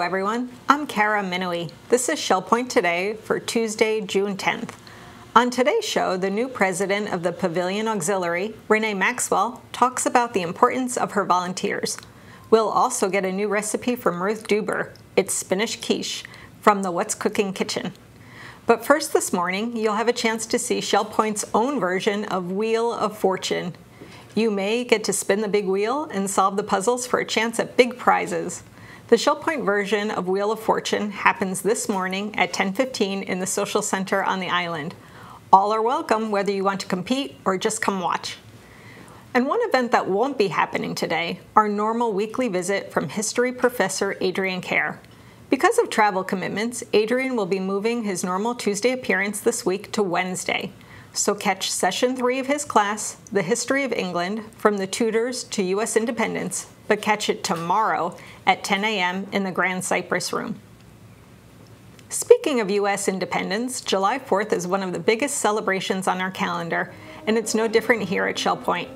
everyone, I'm Kara Minoui. This is Shell Point Today for Tuesday, June 10th. On today's show, the new president of the Pavilion Auxiliary, Renee Maxwell, talks about the importance of her volunteers. We'll also get a new recipe from Ruth Duber. It's Spinach Quiche from the What's Cooking Kitchen. But first this morning, you'll have a chance to see Shell Point's own version of Wheel of Fortune. You may get to spin the big wheel and solve the puzzles for a chance at big prizes. The Shell Point version of Wheel of Fortune happens this morning at 10:15 in the Social Center on the island. All are welcome, whether you want to compete or just come watch. And one event that won't be happening today, our normal weekly visit from history professor Adrian Kerr. Because of travel commitments, Adrian will be moving his normal Tuesday appearance this week to Wednesday. So catch Session 3 of his class, The History of England, from the Tudors to U.S. Independence, but catch it tomorrow at 10 a.m. in the Grand Cypress Room. Speaking of U.S. independence, July 4th is one of the biggest celebrations on our calendar, and it's no different here at Shell Point.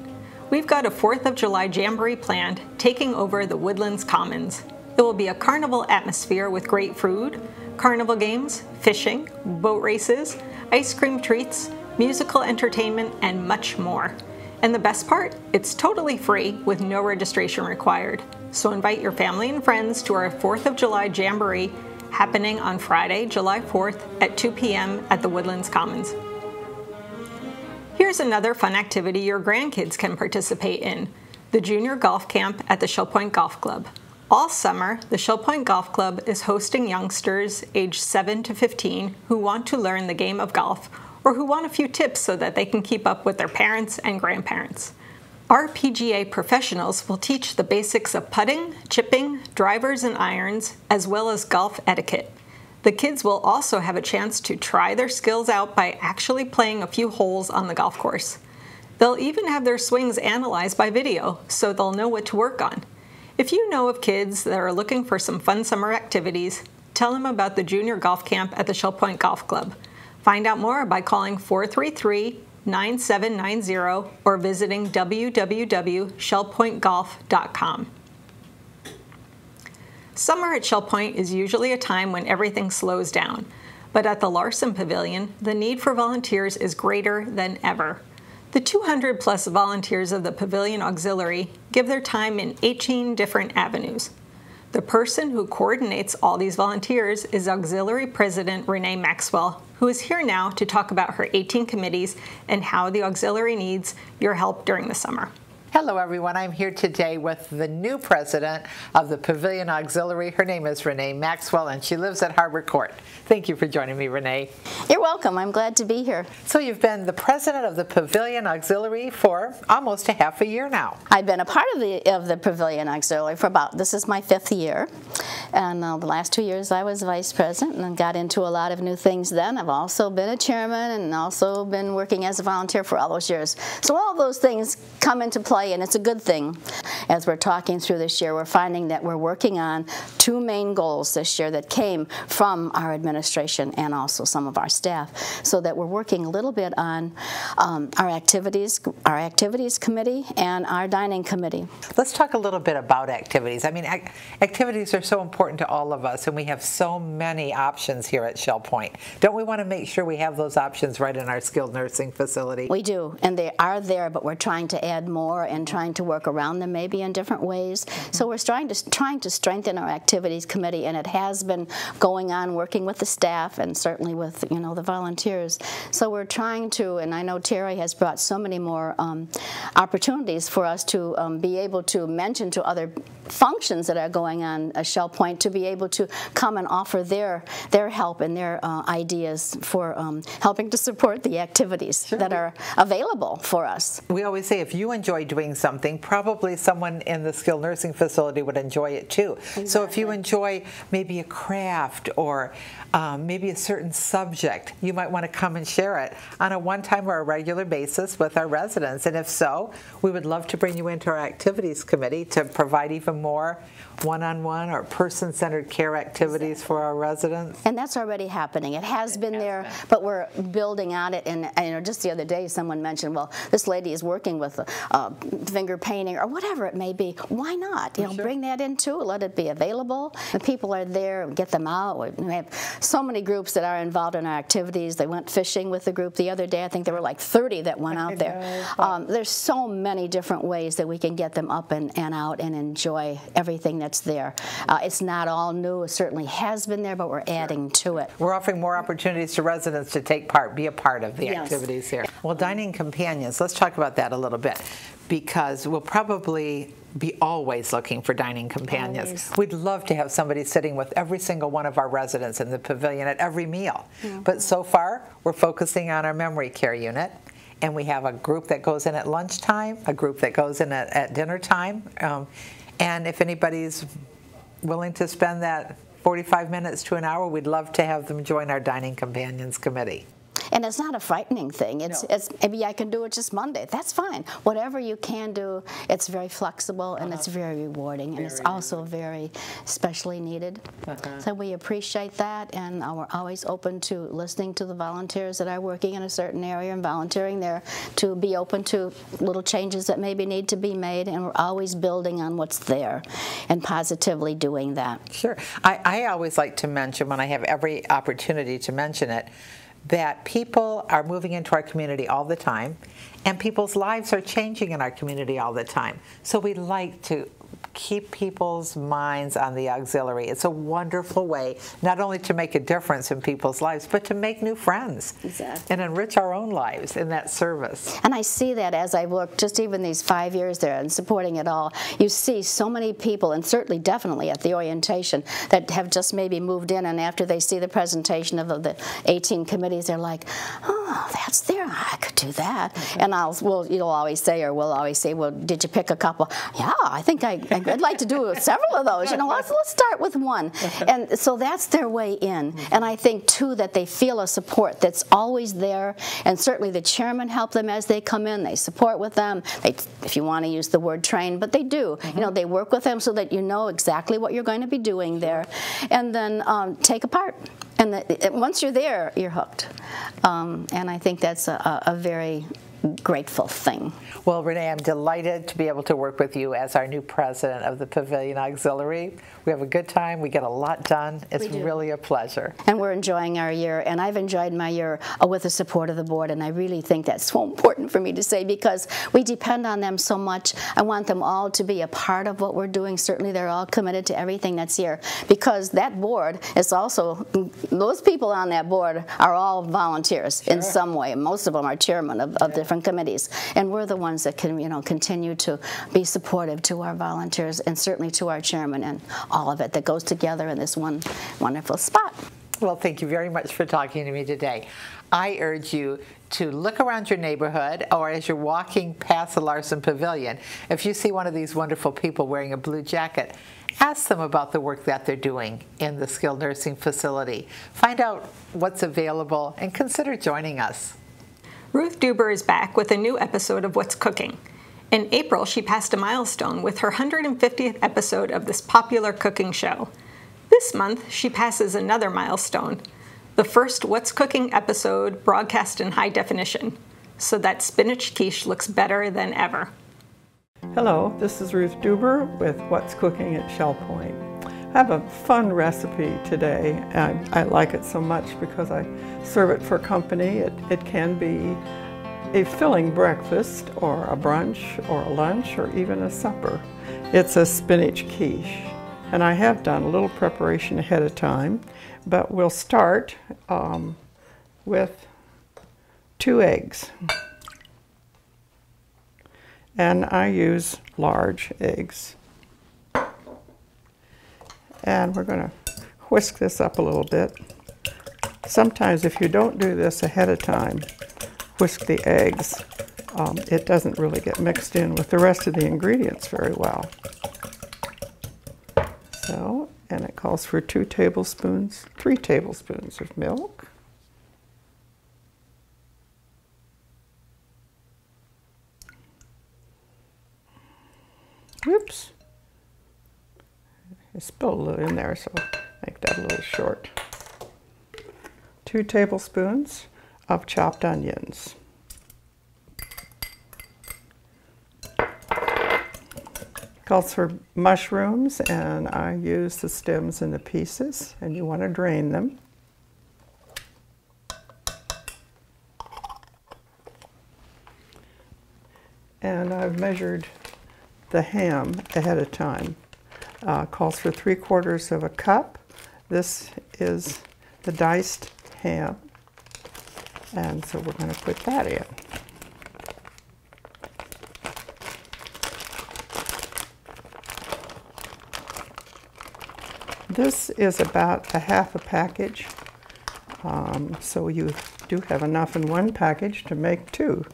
We've got a 4th of July jamboree planned, taking over the Woodlands Commons. It will be a carnival atmosphere with great food, carnival games, fishing, boat races, ice cream treats, musical entertainment, and much more. And the best part, it's totally free with no registration required. So invite your family and friends to our 4th of July Jamboree happening on Friday, July 4th at 2 p.m. at the Woodlands Commons. Here's another fun activity your grandkids can participate in, the Junior Golf Camp at the Shell Point Golf Club. All summer, the Shell Point Golf Club is hosting youngsters aged 7 to 15 who want to learn the game of golf or who want a few tips so that they can keep up with their parents and grandparents. Our PGA professionals will teach the basics of putting, chipping, drivers and irons, as well as golf etiquette. The kids will also have a chance to try their skills out by actually playing a few holes on the golf course. They'll even have their swings analyzed by video, so they'll know what to work on. If you know of kids that are looking for some fun summer activities, tell them about the Junior Golf Camp at the Shell Point Golf Club. Find out more by calling 433-9790 or visiting www.shellpointgolf.com. Summer at Shell Point is usually a time when everything slows down, but at the Larson Pavilion, the need for volunteers is greater than ever. The 200-plus volunteers of the Pavilion Auxiliary give their time in 18 different avenues. The person who coordinates all these volunteers is Auxiliary President Renee Maxwell, who is here now to talk about her 18 committees and how the Auxiliary needs your help during the summer. Hello everyone, I'm here today with the new president of the Pavilion Auxiliary. Her name is Renee Maxwell and she lives at Harbor Court. Thank you for joining me, Renee. You're welcome, I'm glad to be here. So you've been the president of the Pavilion Auxiliary for almost a half a year now. I've been a part of the Pavilion Auxiliary for this is my 5th year. And the last 2 years I was vice president and got into a lot of new things then. I've also been a chairman and also been working as a volunteer for all those years. So all those things come into play, and it's a good thing. As we're talking through this year, we're finding that we're working on 2 main goals this year that came from our administration and also some of our staff, so that we're working a little bit on our activities committee and our dining committee. Let's talk a little bit about activities. I mean, activities are so important to all of us, and we have so many options here at Shell Point. Don't we want to make sure we have those options right in our skilled nursing facility? We do, and they are there, but we're trying to add more and trying to work around them maybe in different ways. So we're trying to strengthen our activities committee, and it has been going on working with the staff and certainly with the volunteers. So we're trying to, and I know Terry has brought so many more opportunities for us to be able to mention to other functions that are going on at Shell Point to be able to come and offer their help and their ideas for helping to support the activities that are available for us. We always say if you enjoy doing something, probably someone in the skilled nursing facility would enjoy it too. Exactly. So if you enjoy maybe a craft or maybe a certain subject, you might want to come and share it on a one-time or a regular basis with our residents. And if so, we would love to bring you into our activities committee to provide even more one-on-one or person-centered care activities for our residents. And that's already happening. It has been there, but we're building on it. And just the other day, someone mentioned, well, this lady is working with finger painting or whatever it maybe, why not? You know, Sure. bring that in too, let it be available. The people are there, get them out. We have so many groups that are involved in our activities. They went fishing with the group the other day. I think there were like 30 that went out there. There's so many different ways that we can get them up and out and enjoy everything that's there. It's not all new. It certainly has been there, but we're adding to it. We're offering more opportunities to residents to take part, be a part of the Yes. activities here. Well, dining companions, let's talk about that a little bit, because we'll probably be always looking for dining companions. Always. We'd love to have somebody sitting with every single one of our residents in the pavilion at every meal. But so far, we're focusing on our memory care unit. And we have a group that goes in at lunchtime, a group that goes in at dinner time. And if anybody's willing to spend that 45 minutes to an hour, we'd love to have them join our Dining Companions Committee. And it's not a frightening thing. It's maybe I can do it just Monday. That's fine. Whatever you can do, it's very flexible and it's very rewarding, and it's also very specially needed. So we appreciate that, and we're always open to listening to the volunteers that are working in a certain area and volunteering there, to be open to little changes that maybe need to be made, and we're always building on what's there and positively doing that. Sure. I always like to mention, when I have every opportunity to mention it, that people are moving into our community all the time, and people's lives are changing in our community all the time. So we like to keep people's minds on the auxiliary. It's a wonderful way not only to make a difference in people's lives, but to make new friends. Exactly. And enrich our own lives in that service. And I see that as I work, just even these 5 years there and supporting it all, you see so many people, and certainly definitely at the orientation, that have just maybe moved in, and after they see the presentation of the 18 committees, they're like, oh, that's there, I could do that. And you'll always say, or we'll always say, well, did you pick a couple? Yeah, I think I'd like to do several of those. You know, let's start with one. And so that's their way in. And I think, too, that they feel a support that's always there. And certainly the chairman help them as they come in. They support with them. They, if you want to use the word train, but they do. You know, they work with them so that you know exactly what you're going to be doing there. And then take a part. And once you're there, you're hooked. And I think that's a very grateful thing. Well, Renee, I'm delighted to be able to work with you as our new president of the Pavilion Auxiliary. We have a good time. We get a lot done. It's really a pleasure. And we're enjoying our year, and I've enjoyed my year with the support of the board, and I really think that's so important for me to say, because we depend on them so much. I want them all to be a part of what we're doing. Certainly they're all committed to everything that's here, because that board is also, those people on that board are all volunteers in some way. Most of them are chairmen of different committees, and we're the ones that can, you know, continue to be supportive to our volunteers, and certainly to our chairman, and all of it that goes together in this one wonderful spot. Well, thank you very much for talking to me today. I urge you to look around your neighborhood, or as you're walking past the Larson Pavilion, if you see one of these wonderful people wearing a blue jacket, ask them about the work that they're doing in the skilled nursing facility. Find out what's available and consider joining us. Ruth Duber is back with a new episode of What's Cooking. In April, she passed a milestone with her 150th episode of this popular cooking show. This month, she passes another milestone, the first What's Cooking episode broadcast in high definition, so that spinach quiche looks better than ever. Hello, this is Ruth Duber with What's Cooking at Shell Point. I have a fun recipe today. I like it so much because I serve it for company. It can be a filling breakfast, or a brunch, or a lunch, or even a supper. It's a spinach quiche, and I have done a little preparation ahead of time, but we'll start with 2 eggs. And I use large eggs. And we're going to whisk this up a little bit. Sometimes if you don't do this ahead of time, whisk the eggs, it doesn't really get mixed in with the rest of the ingredients very well. So, and it calls for 3 tablespoons of milk. Whoops. I spilled a little in there, so make that a little short. 2 tablespoons of chopped onions. Calls for mushrooms, and I use the stems and the pieces, and you want to drain them. And I've measured the ham ahead of time. Calls for 3/4 of a cup. This is the diced ham, and so we're going to put that in. This is about a half a package, so you do have enough in one package to make 2.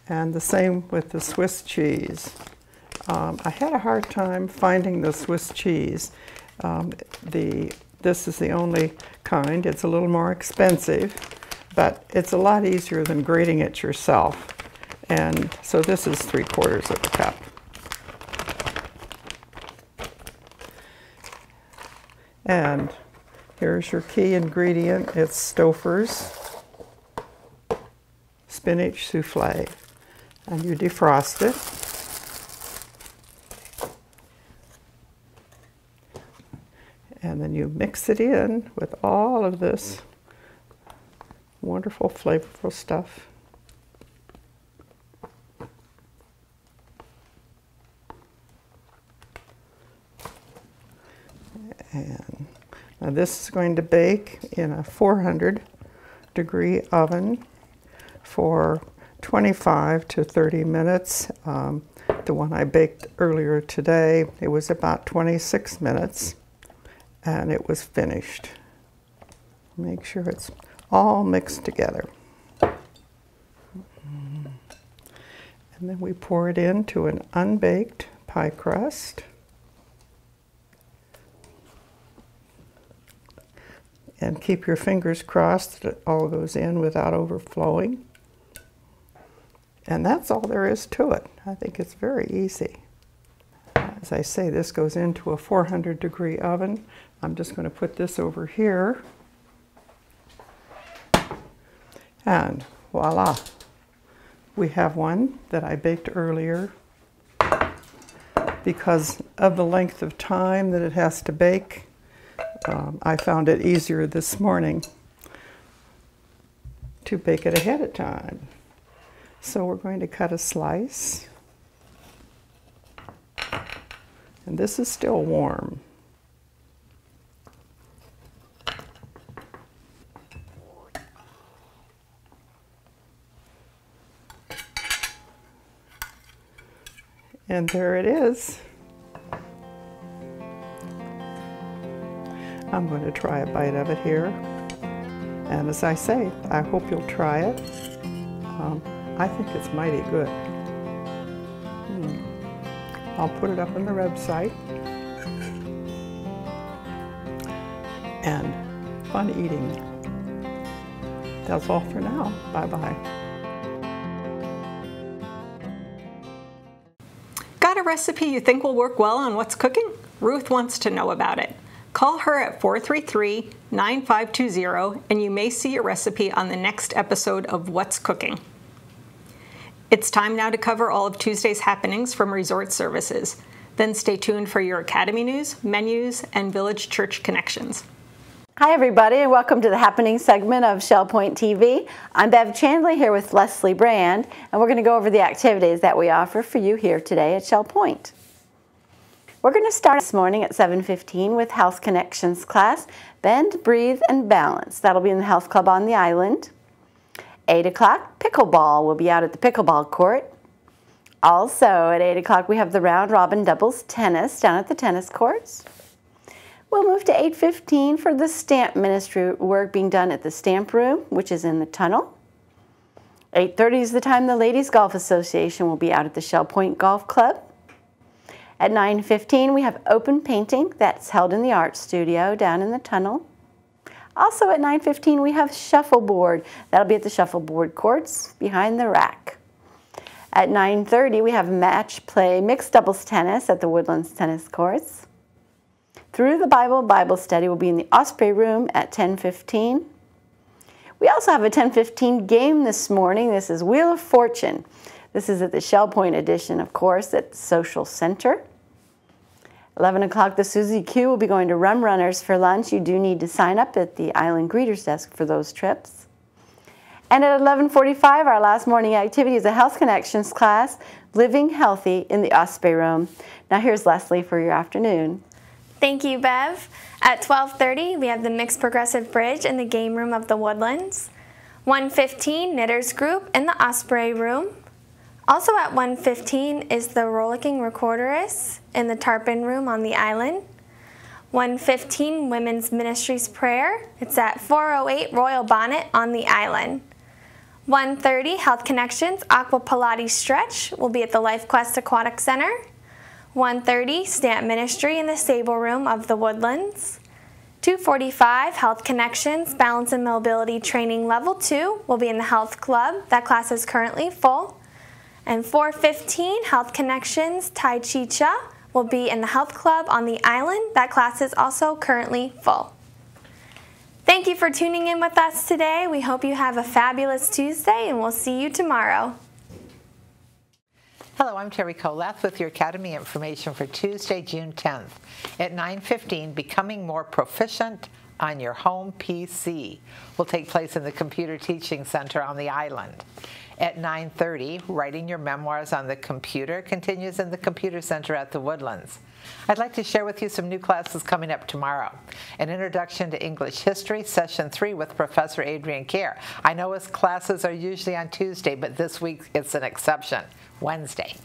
And the same with the Swiss cheese. I had a hard time finding the Swiss cheese. This is the only kind. It's a little more expensive, but it's a lot easier than grating it yourself. And so this is 3/4 of a cup. And here's your key ingredient. It's Stouffer's spinach souffle. And you defrost it. And then you mix it in with all of this wonderful, flavorful stuff. And now this is going to bake in a 400-degree oven for 25 to 30 minutes. The one I baked earlier today, it was about 26 minutes, and it was finished. Make sure it's all mixed together. And then we pour it into an unbaked pie crust. And keep your fingers crossed that it all goes in without overflowing. And that's all there is to it. I think it's very easy. As I say, this goes into a 400-degree oven. I'm just going to put this over here. And voila. We have one that I baked earlier. Because of the length of time that it has to bake, I found it easier this morning to bake it ahead of time. So we're going to cut a slice. And this is still warm. And there it is. I'm going to try a bite of it here. And as I say, I hope you'll try it. I think it's mighty good. I'll put it up on the website. And fun eating. That's all for now. Bye-bye. Got a recipe you think will work well on What's Cooking? Ruth wants to know about it. Call her at 433-9520 and you may see your recipe on the next episode of What's Cooking. It's time now to cover all of Tuesday's happenings from Resort Services. Then stay tuned for your Academy news, menus, and Village Church connections. Hi everybody, and welcome to the Happening segment of Shell Point TV. I'm Bev Chandler here with Leslie Brand, and we're going to go over the activities that we offer for you here today at Shell Point. We're going to start this morning at 7:15 with Health Connections class, Bend, Breathe, and Balance. That'll be in the Health Club on the island. 8 o'clock, pickleball will be out at the pickleball court. Also at 8 o'clock we have the round robin doubles tennis down at the tennis courts. We'll move to 8:15 for the stamp ministry work being done at the stamp room, which is in the tunnel. 8:30 is the time the Ladies Golf Association will be out at the Shell Point Golf Club. At 9:15 we have open painting that's held in the art studio down in the tunnel. Also at 9:15 we have shuffleboard. That'll be at the shuffleboard courts behind the rack. At 9:30 we have match play mixed doubles tennis at the Woodlands tennis courts. Through the Bible study will be in the Osprey room at 10:15. We also have a 10:15 game this morning. This is Wheel of Fortune. This is at the Shell Point edition, of course, at the Social Center. 11 o'clock, the Susie Q will be going to Rum Runners for lunch. You do need to sign up at the Island Greeters Desk for those trips. And at 11:45, our last morning activity is a Health Connections class, Living Healthy in the Osprey Room. Now here's Leslie for your afternoon. Thank you, Bev. At 12:30, we have the Mixed Progressive Bridge in the Game Room of the Woodlands. 1:15, Knitters Group in the Osprey Room. Also at 1:15 is the Rollicking Recorderess in the Tarpon Room on the island. 1:15, Women's Ministries Prayer. It's at 408 Royal Bonnet on the island. 1:30, Health Connections Aqua Pilates Stretch will be at the Life Quest Aquatic Center. 1:30, Stamp Ministry in the Stable Room of the Woodlands. 2:45, Health Connections Balance and Mobility Training Level 2 will be in the Health Club. That class is currently full. And 4:15, Health Connections Tai Chi Cha will be in the Health Club on the island. That class is also currently full. Thank you for tuning in with us today. We hope you have a fabulous Tuesday, and we'll see you tomorrow. Hello, I'm Terry Kolath with your Academy information for Tuesday, June 10th. At 9:15, Becoming More Proficient on Your Home PC will take place in the Computer Teaching Center on the island. At 9:30, Writing Your Memoirs on the Computer continues in the Computer Center at the Woodlands. I'd like to share with you some new classes coming up tomorrow. An Introduction to English History, Session 3 with Professor Adrian Kerr. I know his classes are usually on Tuesday, but this week it's an exception, Wednesday.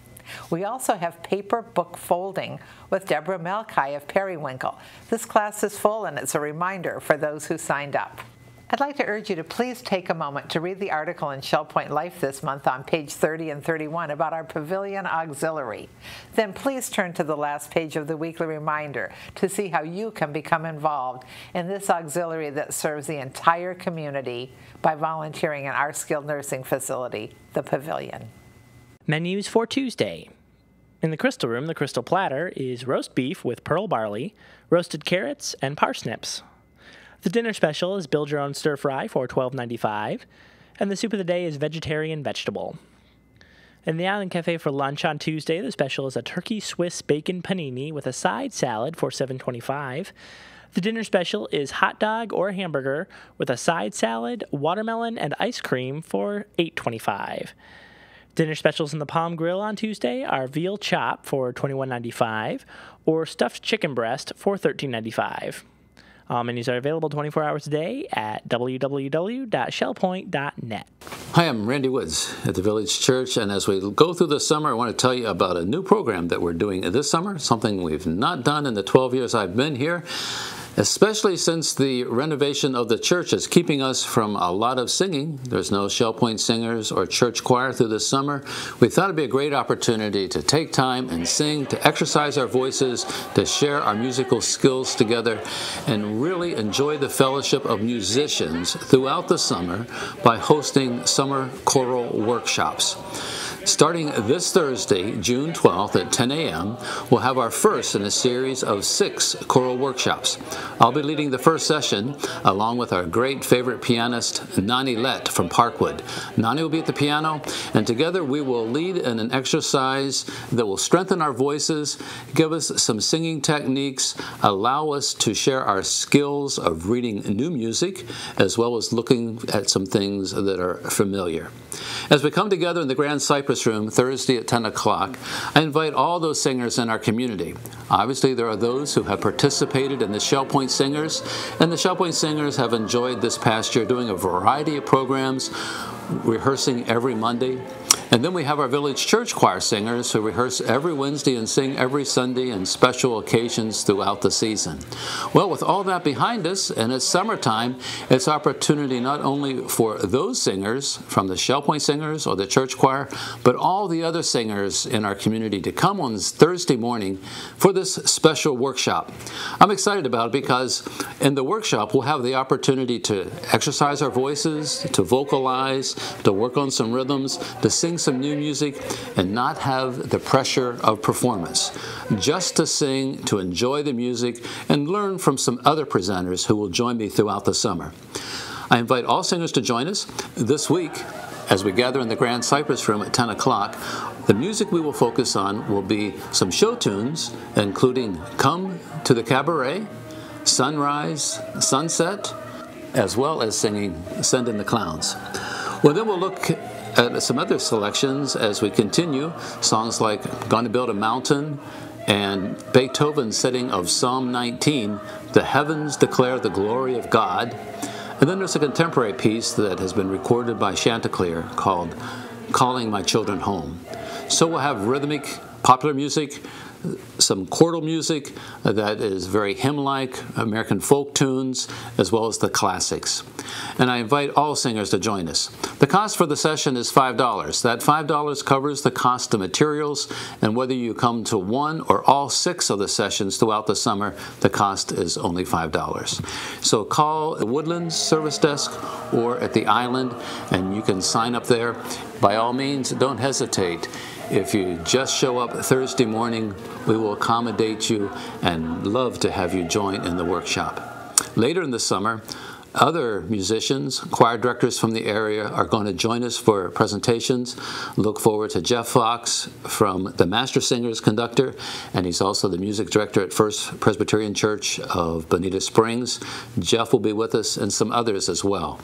We also have Paper Book Folding with Deborah Melkai of Periwinkle. This class is full, and it's a reminder for those who signed up. I'd like to urge you to please take a moment to read the article in Shell Point Life this month on page 30 and 31 about our Pavilion Auxiliary. Then please turn to the last page of the weekly reminder to see how you can become involved in this auxiliary that serves the entire community by volunteering in our skilled nursing facility, the Pavilion. Menus for Tuesday. In the Crystal Room, the Crystal Platter is roast beef with pearl barley, roasted carrots, and parsnips. The dinner special is build your own stir fry for $12.95, and the soup of the day is vegetarian vegetable. In the Island Cafe for lunch on Tuesday, the special is a turkey Swiss bacon panini with a side salad for $7.25. The dinner special is hot dog or hamburger with a side salad, watermelon, and ice cream for $8.25. Dinner specials in the Palm Grill on Tuesday are veal chop for $21.95 or stuffed chicken breast for $13.95. All menus are available 24 hours a day at www.shellpoint.net. Hi, I'm Randy Woods at the Village Church, and as we go through the summer, I want to tell you about a new program that we're doing this summer, something we've not done in the 12 years I've been here, especially since the renovation of the church is keeping us from a lot of singing. There's no Shell Point singers or church choir through the summer. We thought it'd be a great opportunity to take time and sing, to exercise our voices, to share our musical skills together, and really enjoy the fellowship of musicians throughout the summer by hosting summer choral workshops. Starting this Thursday, June 12th at 10 a.m., we'll have our first in a series of 6 choral workshops. I'll be leading the first session along with our great favorite pianist, Nani Lett from Parkwood. Nani will be at the piano, and together we will lead in an exercise that will strengthen our voices, give us some singing techniques, allow us to share our skills of reading new music, as well as looking at some things that are familiar. As we come together in the Grand Cypress Room Thursday at 10 o'clock, I invite all those singers in our community. Obviously, there are those who have participated in the Shell Point Singers, and the Shell Point Singers have enjoyed this past year doing a variety of programs, rehearsing every Monday. And then we have our Village Church Choir singers who rehearse every Wednesday and sing every Sunday and special occasions throughout the season. Well, with all that behind us, and it's summertime, it's opportunity not only for those singers from the Shell Point Singers or the Church Choir, but all the other singers in our community to come on Thursday morning for this special workshop. I'm excited about it because in the workshop we'll have the opportunity to exercise our voices, to vocalize, to work on some rhythms, to sing some new music, and not have the pressure of performance. Just to sing, to enjoy the music, and learn from some other presenters who will join me throughout the summer. I invite all singers to join us. This week, As we gather in the Grand Cypress Room at 10 o'clock, the music we will focus on will be some show tunes, including Come to the Cabaret, Sunrise, Sunset, as well as singing Send in the Clowns. Well, then we'll look at some other selections as we continue, songs like Gonna Build a Mountain and Beethoven's setting of Psalm 19, The Heavens Declare the Glory of God. And then there's a contemporary piece that has been recorded by Chanticleer called Calling My Children Home. So we'll have rhythmic, popular music, some choral music that is very hymn-like, American folk tunes, as well as the classics. And I invite all singers to join us. The cost for the session is $5. That $5 covers the cost of materials, and whether you come to one or all 6 of the sessions throughout the summer, the cost is only $5. So call the Woodlands service desk or at the Island, and you can sign up there. By all means, don't hesitate. If you just show up Thursday morning, we will accommodate you and love to have you join in the workshop. Later in the summer, other musicians, choir directors from the area are going to join us for presentations. Look forward to Jeff Fox from the Master Singers conductor, and he's also the music director at First Presbyterian Church of Bonita Springs. Jeff will be with us and some others as well.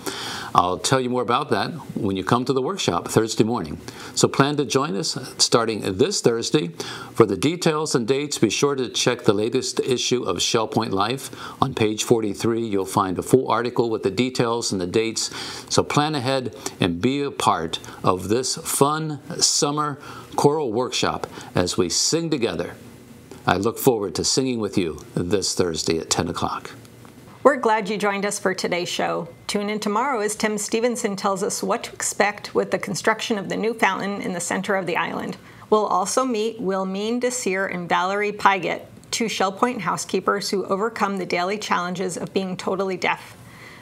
I'll tell you more about that when you come to the workshop Thursday morning. So plan to join us starting this Thursday. For the details and dates, be sure to check the latest issue of Shell Point Life. On page 43, you'll find a full article with the details and the dates. So plan ahead and be a part of this fun summer choral workshop as we sing together. I look forward to singing with you this Thursday at 10 o'clock. We're glad you joined us for today's show. Tune in tomorrow as Tim Stevenson tells us what to expect with the construction of the new fountain in the center of the island. We'll also meet Wilmeen Desir and Valerie Pygott, 2 Shell Point housekeepers who overcome the daily challenges of being totally deaf.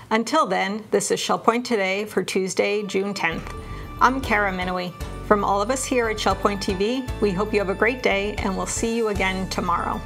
Until then, this is Shell Point Today for Tuesday, June 10th. I'm Kara Minowie. From all of us here at Shell Point TV, we hope you have a great day, and we'll see you again tomorrow.